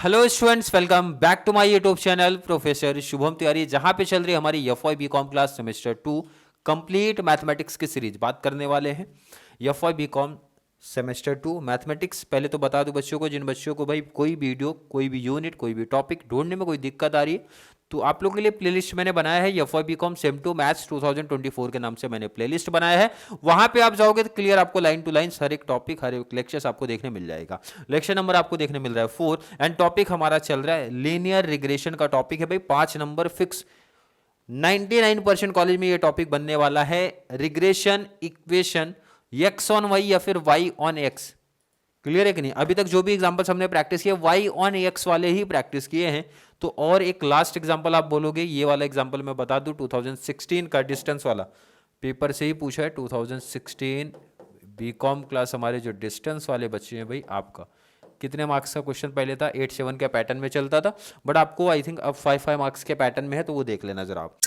Hello students, welcome back to my YouTube channel professor Shubham Tiwari, जहां पे चल रही हमारी FY BCom class semester 2 complete mathematics की सीरीज। बात करने वाले हैं एफवाई बीकॉम सेमेस्टर 2 मैथमेटिक्स। पहले तो बता दूं बच्चों को, जिन बच्चों को भाई कोई वीडियो, कोई भी यूनिट, कोई भी टॉपिक ढूंढने में कोई दिक्कत आ रही है, तो आप लोगों के लिए प्लेलिस्ट मैंने बनाया है एफवाई बीकॉम सेम 2 मैथ्स 2024 के नाम से मैंने प्लेलिस्ट बनाया है। वहां पे आप जाओगे तो क्लियर आपको लाइन टू लाइन हर एक टॉपिक, हर एक लेक्चर्स आपको देखने मिल जाएगा। लेक्चर नंबर आपको देखने मिल रहा है 4 एंड टॉपिक हमारा चल रहा है लीनियर रिग्रेशन का टॉपिक है भाई। 5 नंबर फिक्स, 99% कॉलेज में ये टॉपिक बनने वाला है। Regression equation X on Y या फिर वाई ऑन एक्स। क्लियर है कि नहीं? अभी तक जो भी एग्जांपल्स हमने प्रैक्टिस किए वाई ऑन एक्स वाले ही प्रैक्टिस किए हैं। तो और एक लास्ट एग्जांपल आप बोलोगे, ये वाला एग्जांपल मैं बता दूं 2016 का डिस्टेंस वाला, पेपर से ही पूछा है। 2016 बीकॉम क्लास हमारे जो डिस्टेंस वाले बच्चे हैं भाई, आपका कितने मार्क्स का क्वेश्चन पहले था? 8-7 के पैटर्न में चलता था, बट आपको आई थिंक अब 5-5 मार्क्स के पैटर्न में है, तो वो देख लेना जरा आप।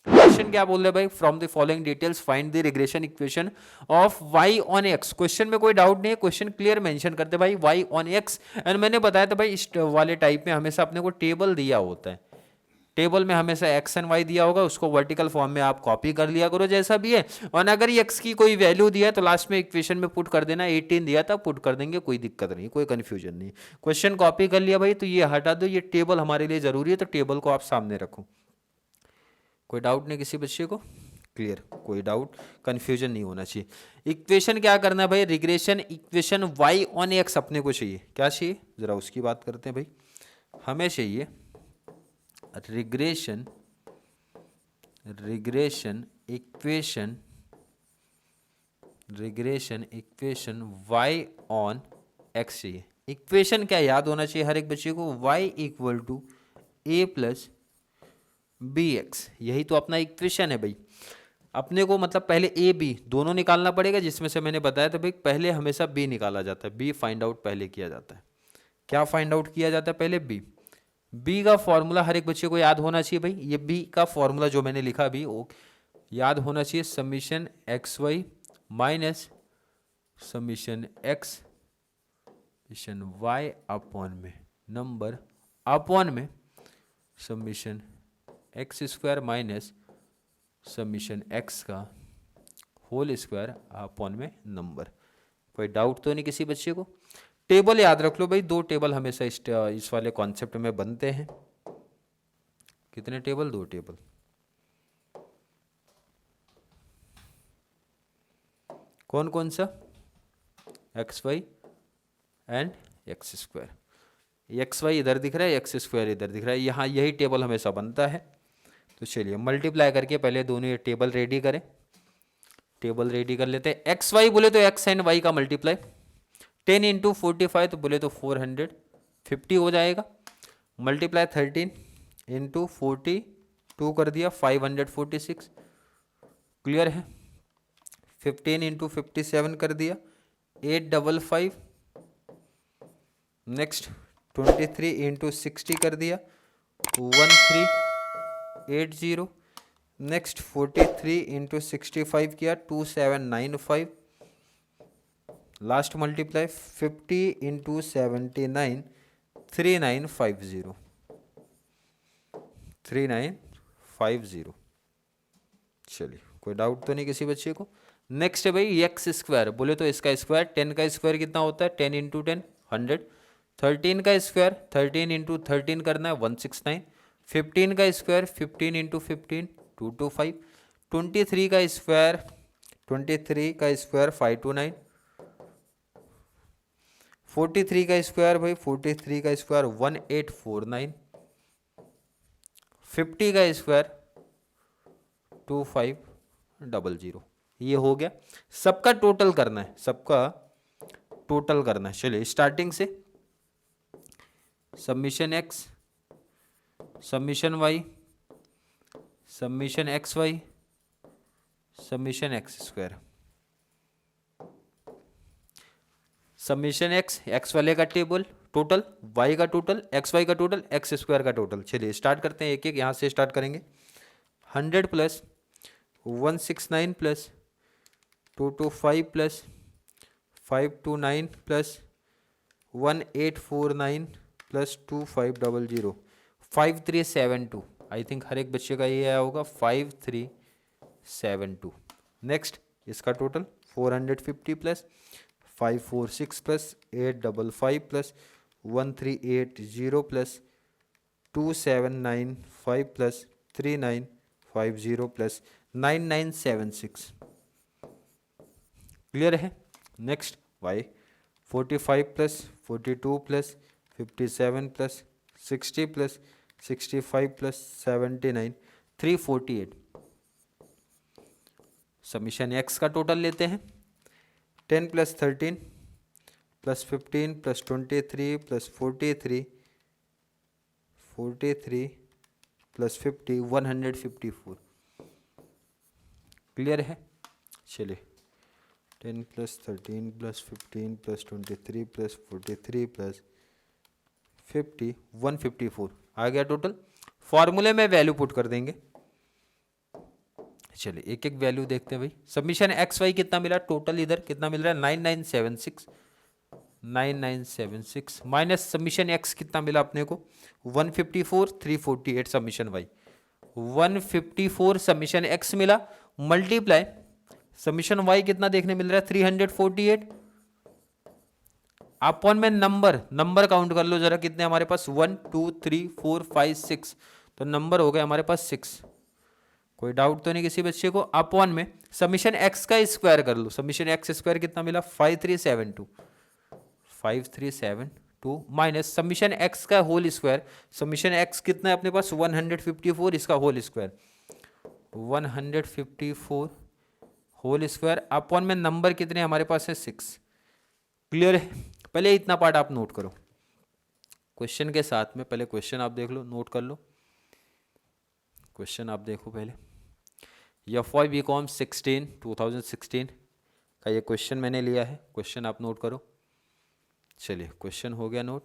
क्वेश्चन क्या बोल रहे भाई? From the following details find the regression equation of y on x। Question में कोई डाउट नहीं है, क्वेश्चन क्लियर मेंशन करते भाई y ऑन x। एंड मैंने बताया था भाई इस वाले टाइप में हमेशा अपने को टेबल दिया होता है, टेबल में हमेशा x एंड y दिया होगा, उसको वर्टिकल फॉर्म में आप कॉपी कर लिया करो जैसा भी है। और अगर ये x की कोई वैल्यू दिया है तो लास्ट में इक्वेशन में पुट कर देना। 18 दिया था पुट कर देंगे, कोई दिक्कत नहीं, कोई कंफ्यूजन नहीं। क्वेश्चन कॉपी कर लिया भाई, तो ये हटा दो, ये टेबल हमारे लिए जरूरी है, तो टेबल को आप सामने रखो। कोई डाउट नहीं किसी बच्चे को? क्लियर, कोई डाउट कंफ्यूजन नहीं होना चाहिए। इक्वेशन क्या करना है भाई? Regression equation y on x अपने को चाहिए। क्या चाहिए जरा उसकी बात करते हैं भाई। हमें चाहिए regression equation y on x चाहिए। इक्वेशन क्या याद होना चाहिए हर एक बच्चे को? y equal to a plus B X, यही तो अपना इक्वेशन है भाई। अपने को मतलब पहले ए बी दोनों निकालना पड़ेगा, जिसमें से मैंने बताया था भाई पहले हमेशा बी निकाला जाता है, बी फाइंड आउट पहले किया जाता है। क्या फाइंड आउट किया जाता है पहले? बी। बी का फॉर्मूला हर एक बच्चे को याद होना चाहिए भाई। ये बी का फॉर्मूला जो मैंने लिखा अभी वो याद होना चाहिए। Summation X Y minus summation X Y upon में नंबर अपॉन में summation X square minus summation X का होल स्क्वायर अपॉन में नंबर। कोई डाउट तो नहीं किसी बच्चे को? टेबल याद रख लो भाई, 2 टेबल हमेशा इस वाले कॉन्सेप्ट में बनते हैं। कितने टेबल? 2 टेबल। कौन कौन सा? X Y and X square. X Y इधर दिख रहा है, एक्स स्क्वायर इधर दिख रहा है, यहाँ यही टेबल हमेशा बनता है। तो चलिए मल्टीप्लाई करके पहले दोनों ये टेबल रेडी करें। टेबल रेडी कर लेते हैं। एक्स वाई बोले तो एक्स एंड वाई का मल्टीप्लाई 10 इंटू 45 तो बोले तो 450 हो जाएगा। मल्टीप्लाई 13 इंटू 42 कर दिया 546। क्लियर है? 15 इंटू 57 कर दिया 855। नेक्स्ट 23 इंटू 60 कर दिया 1380। नेक्स्ट 43 इंटू 65 किया 2795। Last multiply 50 into 79 3950। चलिए कोई डाउट तो नहीं किसी बच्चे को? नेक्स्ट है भाई एक्स स्क्वायर, बोले तो इसका स्क्वायर 10 का स्क्वायर कितना होता है? 10 इंटू 10 100। 13 का स्क्वायर 13 इंटू 13 करना है 169। 15 का स्क्वायर 15 इंटू 15 225। 23 का स्क्वायर 529। 43 का स्क्वायर भाई 43 का स्क्वायर 1849। 50 का स्क्वायर 2500। ये हो गया। सबका टोटल करना है, सबका टोटल करना है। चलिए स्टार्टिंग से summation X summation Y, summation X Y, summation X square. Summation X, X वाले का टेबल टोटल, वाई का टोटल, एक्स वाई का टोटल, एक्स स्क्वायर का टोटल। चलिए स्टार्ट करते हैं एक एक, यहाँ से स्टार्ट करेंगे। 100 plus 169 plus 225 plus 529 plus 1849 plus 2500 5372। I think हर एक बच्चे का ये आया होगा 5372। नेक्स्ट इसका total 450 plus 546 plus 855 plus 1380 plus 2795 plus 3950 plus 9976। Clear है। Next Y 45 plus 42 plus 57 plus 60 plus 65 plus 79 348। Summation X का टोटल लेते हैं। 10 plus 13 plus 15 plus 23 plus 43 plus 50 154। Clear है। चलिए 10 plus 13 plus 15 plus 23 plus 43 plus 50 154 आ गया टोटल। फॉर्मूले में वैल्यू पुट कर देंगे। चलिए एक एक वैल्यू देखते हैं भाई। सबमिशन एक्स वाई कितना मिला टोटल, इधर कितना मिल रहा है 9976 माइनस सबमिशन एक्स कितना मिला अपने को 154 348 सबमिशन वाई 154 सबमिशन एक्स मिला मल्टीप्लाई सबमिशन वाई कितना देखने मिल रहा है 348 अपॉन में नंबर काउंट कर लो जरा कितने हमारे पास 1 2 3 4 5 6 तो नंबर हो गए हमारे पास 6। कोई डाउट तो नहीं किसी बच्चे को। अपॉन में सबमिशन एक्स का स्क्वायर कर लो। सबमिशन एक्स स्क्वायर कितना मिला 5372 माइनस सबमिशन एक्स का होल स्क्वायर। सबमिशन एक्स कितना है अपने पास 154 इसका whole square 154 whole square upon में नंबर कितने हमारे पास है 6। क्लियर है। पहले इतना पार्ट आप नोट करो क्वेश्चन के साथ में। पहले क्वेश्चन आप देख लो, नोट कर लो क्वेश्चन आप देखो पहले। FY BCom 2016 का ये क्वेश्चन मैंने लिया है। क्वेश्चन आप नोट करो। चलिए क्वेश्चन हो गया नोट।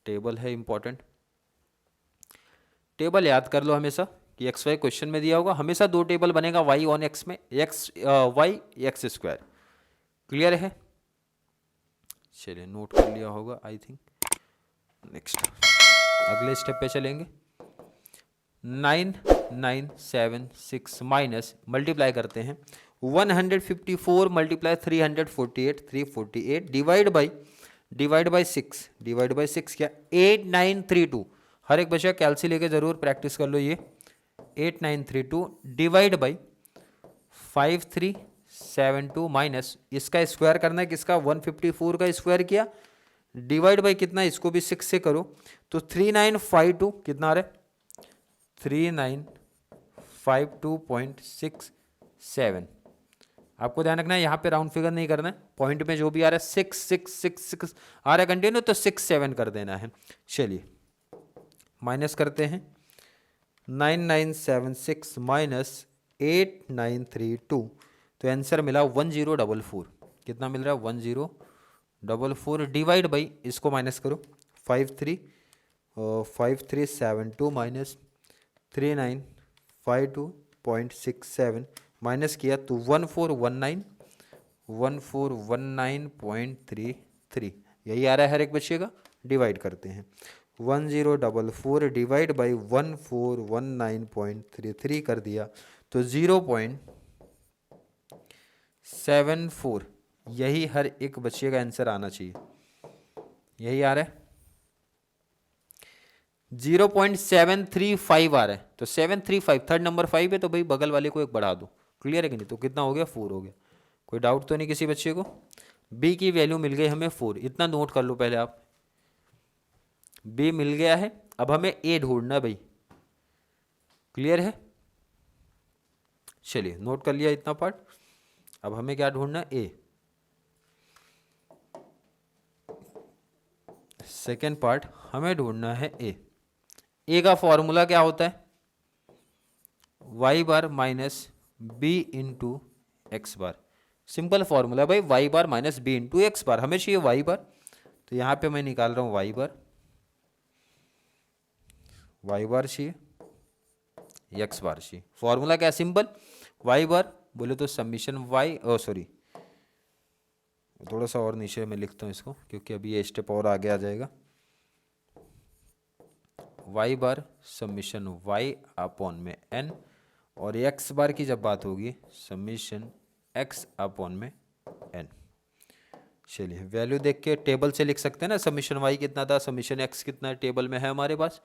टेबल है इंपॉर्टेंट, टेबल याद कर लो हमेशा कि एक्स वाई क्वेश्चन में दिया होगा हमेशा दो टेबल बनेगा वाई ऑन एक्स में X Y X square. Clear है। चलिए नोट कर लिया होगा आई थिंक। नेक्स्ट अगले स्टेप पे चलेंगे। 9976 माइनस मल्टीप्लाई करते हैं 154 मल्टीप्लाई 348 डिवाइड बाई 6 क्या 8932। हर एक बच्चा कैलसी लेके जरूर प्रैक्टिस कर लो ये 8932 डिवाइड बाई 5372 माइनस इसका स्क्वायर करना है किसका 154 का स्क्वायर किया डिवाइड बाई कितना इसको भी 6 से करो तो 3952 कितना आ रहा है 3952.67। आपको ध्यान रखना है यहाँ पे राउंड फिगर नहीं करना है। पॉइंट में जो भी आ रहा है 6 आ रहा है कंटिन्यू तो 6 7 कर देना है। चलिए माइनस करते हैं 9976 माइनस 8932 तो आंसर मिला 1044। कितना मिल रहा है 1044 डिवाइड बाई इसको माइनस करो 5372 माइनस 3952.67 माइनस किया तो 1419.33 यही आ रहा है हर एक बच्चे का। डिवाइड करते हैं 1044 डिवाइड बाई 1419.33 कर दिया तो 0.74 यही हर एक बच्चे का आंसर आना चाहिए। यही आ रहा है 0.735 आ रहा है तो 735 थर्ड नंबर 5 है तो भाई बगल वाले को एक बढ़ा दो। क्लियर है कि नहीं। तो कितना हो गया 4 हो गया। कोई डाउट तो नहीं किसी बच्चे को। बी की वैल्यू मिल गई हमें 4। इतना नोट कर लो पहले आप। बी मिल गया है अब हमें ए ढूंढना भाई। क्लियर है। चलिए नोट कर लिया इतना पार्ट। अब हमें क्या ढूंढना ए। सेकेंड पार्ट हमें ढूंढना है ए का फॉर्मूला क्या होता है, वाई बार माइनस बी इंटू एक्स बार। सिंपल फॉर्मूला भाई, वाई बार माइनस बी इंटू एक्स बार, हमें चाहिए वाई बार, तो यहां पे मैं निकाल रहा हूं वाई बार चाहिए, एक्स बार चाहिए। फॉर्मूला क्या सिंपल, वाई बार बोले तो समीशन वाई, सॉरी थोड़ा सा और नीचे मैं लिखता हूँ इसको, क्योंकि अभी ये स्टेप और आगे आ जाएगा। वाई बार समीशन वाई अपॉन में एन, और एक्स बार की जब बात होगी समीशन एक्स अपॉन में एन। चलिए वैल्यू देख के टेबल से लिख सकते हैं ना, समीशन वाई कितना था, समीशन एक्स कितना है, टेबल में है हमारे पास।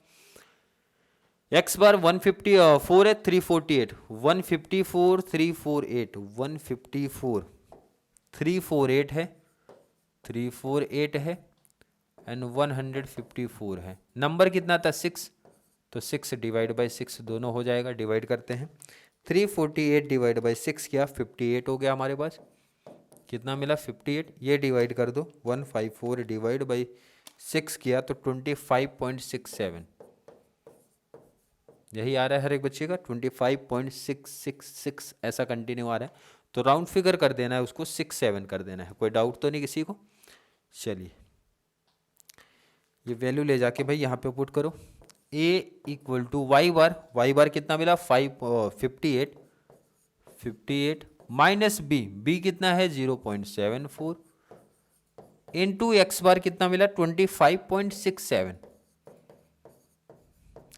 एक्स बार 154 है 348, 154 348, 154 348 है, 348 है एंड 154 है। नंबर कितना था 6, तो 6 डिवाइड बाई 6 दोनों हो जाएगा, डिवाइड करते हैं। 348 डिवाइड बाई 6 किया 58 हो गया हमारे पास, कितना मिला 58, ये डिवाइड कर दो, 154 डिवाइड बाई 6 किया तो 25.67, यही आ रहा है हर एक बच्चे का 25.666 ऐसा कंटिन्यू आ रहा है, तो राउंड फिगर कर देना है उसको, 67 कर देना है। कोई डाउट तो नहीं किसी को? चलिए ये वैल्यू ले जाके भाई यहाँ पे पुट करो, a इक्वल टू वाई बार कितना मिला 58 माइनस बी कितना है 0.74 इंटू एक्स बार कितना मिला 25.67।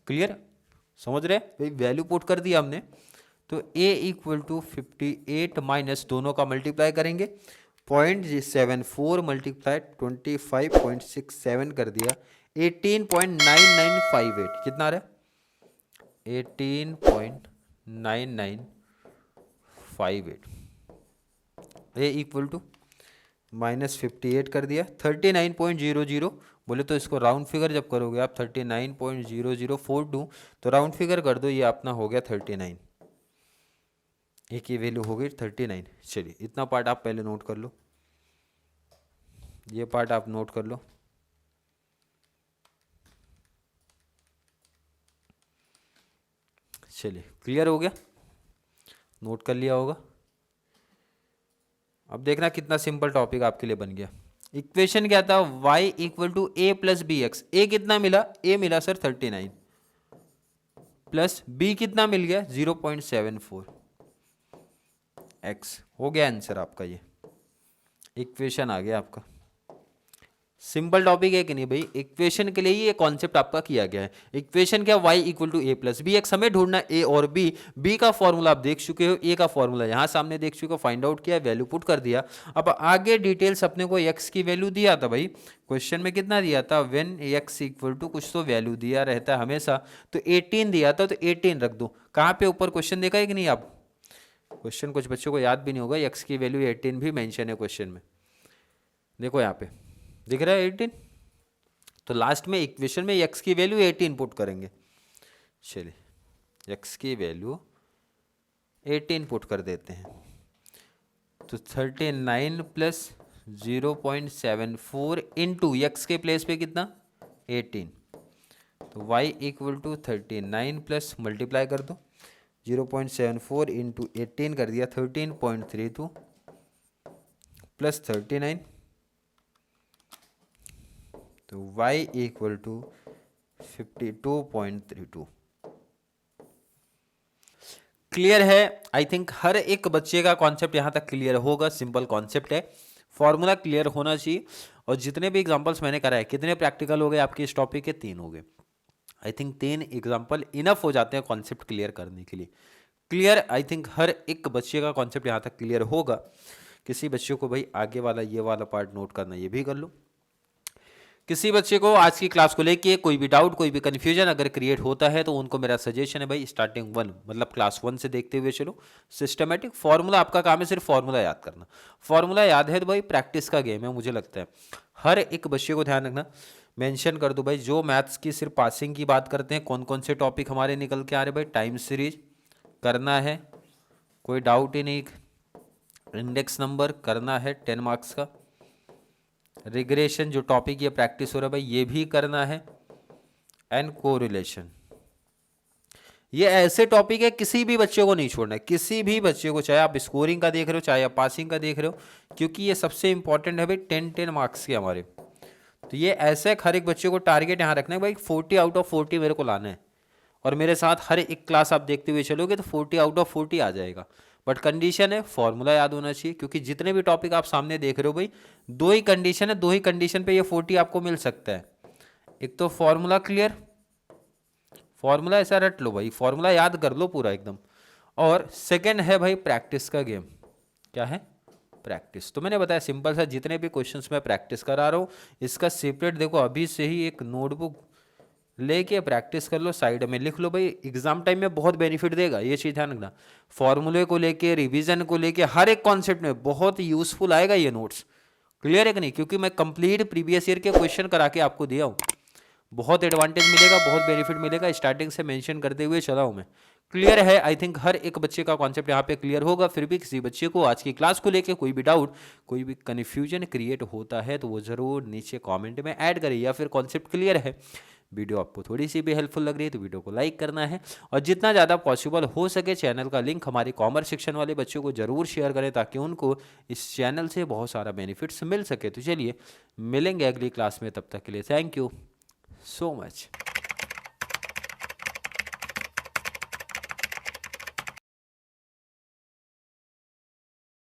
क्लियर, समझ रहे भाई, वैल्यू पुट कर दिया हमने, तो a इक्वल टू 58 माइनस दोनों का मल्टीप्लाई करेंगे, 0.74 मल्टीप्लाई 25.67 कर दिया, 18.9958 कितना आ रहा है 18.9958, ए इक्वल टू माइनस 58 कर दिया, 39.00 बोले तो इसको राउंड फिगर जब करोगे आप 39.0042, तो राउंड फिगर कर दो, ये अपना हो गया 39, एक की वैल्यू हो गई 39। चलिए इतना पार्ट आप पहले नोट कर लो, ये पार्ट आप नोट कर लो। चलिए क्लियर हो गया, नोट कर लिया होगा। अब देखना कितना सिंपल टॉपिक आपके लिए बन गया। इक्वेशन क्या था, y equal to A plus B X, A कितना मिला, ए मिला सर 39 प्लस बी कितना मिल गया 0.74, एक्स हो गया आंसर आपका, ये इक्वेशन आ गया आपका। सिंपल टॉपिक है कि नहीं भाई, इक्वेशन के लिए ही ये कॉन्सेप्ट आपका किया गया है। इक्वेशन क्या, y equal to A plus B X, हमें ढूंढना ए और बी का फॉर्मूला आप देख चुके हो, ए का फॉर्मूला यहाँ सामने देख चुके हो, फाइंड आउट किया, वैल्यू पुट कर दिया। अब आगे डिटेल्स अपने को x की वैल्यू दिया था भाई, क्वेश्चन में कितना दिया था, व्हेन x इक्वल टू कुछ तो वैल्यू दिया रहता है हमेशा, तो 18 दिया था, तो 18 रख दो। कहाँ पे ऊपर क्वेश्चन देखा है कि नहीं आप, क्वेश्चन कुछ बच्चों को याद भी नहीं होगा, x की वैल्यू 18 भी मेंशन है क्वेश्चन में, देखो यहाँ पे दिख रहा है 18, तो लास्ट में इक्वेशन में x की वैल्यू 18 पुट करेंगे। चलिए x की वैल्यू 18 पुट कर देते हैं, तो 39 प्लस 0.74 इंटू एक्स के प्लेस पे कितना 18, तो y equal to 39 plus multiply कर दो 0.74 इंटू 18 कर दिया 13.32 प्लस 39, तो y इक्वल टू 52.32। क्लियर है, आई थिंक हर एक बच्चे का कॉन्सेप्ट यहाँ तक क्लियर होगा, सिंपल कॉन्सेप्ट है, फॉर्मूला क्लियर होना चाहिए। और जितने भी एग्जांपल्स मैंने कराए, कितने प्रैक्टिकल हो गए आपके इस टॉपिक के, 3 हो गए। आई थिंक 3 एग्जांपल इनफ हो जाते हैं कॉन्सेप्ट क्लियर करने के लिए। क्लियर, आई थिंक हर एक बच्चे का कॉन्सेप्ट यहाँ तक क्लियर होगा। किसी बच्चे को भाई आगे वाला ये वाला पार्ट नोट करना, ये भी कर लो। किसी बच्चे को आज की क्लास को लेके कोई भी डाउट, कोई भी कंफ्यूजन अगर क्रिएट होता है, तो उनको मेरा सजेशन है भाई, स्टार्टिंग 1 मतलब क्लास 1 से देखते हुए चलो, सिस्टमेटिक फॉर्मूला आपका काम है, सिर्फ फॉर्मूला याद करना। फॉर्मूला याद है तो भाई प्रैक्टिस का गेम है, मुझे लगता है हर एक बच्चे को ध्यान रखना। मेंशन कर दो भाई, जो मैथ्स की सिर्फ पासिंग की बात करते हैं, कौन कौन से टॉपिक हमारे निकल के आ रहे भाई, टाइम सीरीज करना है, कोई डाउट ही नहीं। इंडेक्स नंबर करना है 10 मार्क्स का, रिग्रेशन जो टॉपिक ये प्रैक्टिस हो रहा है भाई ये भी करना है, एंड कोरिलेशन। ये ऐसे टॉपिक है किसी भी बच्चे को नहीं छोड़ना है, किसी भी बच्चे को, चाहे आप स्कोरिंग का देख रहे हो चाहे आप पासिंग का देख रहे हो, क्योंकि ये सबसे इंपॉर्टेंट है भाई 10-10 मार्क्स के हमारे। तो ये ऐसे हर एक बच्चे को टारगेट यहाँ रखना है भाई 40 आउट ऑफ 40 मेरे को लाना है, और मेरे साथ हर एक क्लास आप देखते हुए चलोगे तो 40 आउट ऑफ 40 आ जाएगा। बट कंडीशन है फॉर्मूला याद होना चाहिए, क्योंकि जितने भी टॉपिक आप सामने देख रहे हो भाई दो ही कंडीशन है, दो ही कंडीशन पे ये 40 आपको मिल सकता है। एक तो फॉर्मूला क्लियर, फॉर्मूला ऐसा रट लो भाई, फॉर्मूला याद कर लो पूरा एकदम, और सेकंड है भाई प्रैक्टिस का गेम। क्या है? प्रैक्टिस। तो मैंने बताया सिंपल सा, जितने भी क्वेश्चंस मैं प्रैक्टिस करा रहा हूँ इसका सेपरेट देखो अभी से ही एक नोटबुक लेके प्रैक्टिस कर लो, साइड में लिख लो भाई, एग्जाम टाइम में बहुत बेनिफिट देगा, ये चीज़ ध्यान रखना। फॉर्मूले को लेके, रिवीजन को लेके, हर एक कॉन्सेप्ट में बहुत यूजफुल आएगा ये नोट्स। क्लियर है कि नहीं? क्योंकि मैं कंप्लीट प्रीवियस ईयर के क्वेश्चन करा के आपको दिया हूँ, बहुत एडवांटेज मिलेगा, बहुत बेनिफिट मिलेगा, स्टार्टिंग से मेंशन करते हुए चला हूँ मैं। क्लियर है? आई थिंक हर एक बच्चे का कॉन्सेप्ट यहाँ पे क्लियर होगा। फिर भी किसी बच्चे को आज की क्लास को लेके कोई भी डाउट, कोई भी कन्फ्यूजन क्रिएट होता है तो वो ज़रूर नीचे कमेंट में ऐड करें, या फिर कॉन्सेप्ट क्लियर है, वीडियो आपको थोड़ी सी भी हेल्पफुल लग रही है तो वीडियो को लाइक करना है, और जितना ज़्यादा पॉसिबल हो सके चैनल का लिंक हमारे कॉमर्स सेक्शन वाले बच्चों को ज़रूर शेयर करें, ताकि उनको इस चैनल से बहुत सारा बेनिफिट्स मिल सके। तो चलिए मिलेंगे अगली क्लास में, तब तक के लिए थैंक यू so much।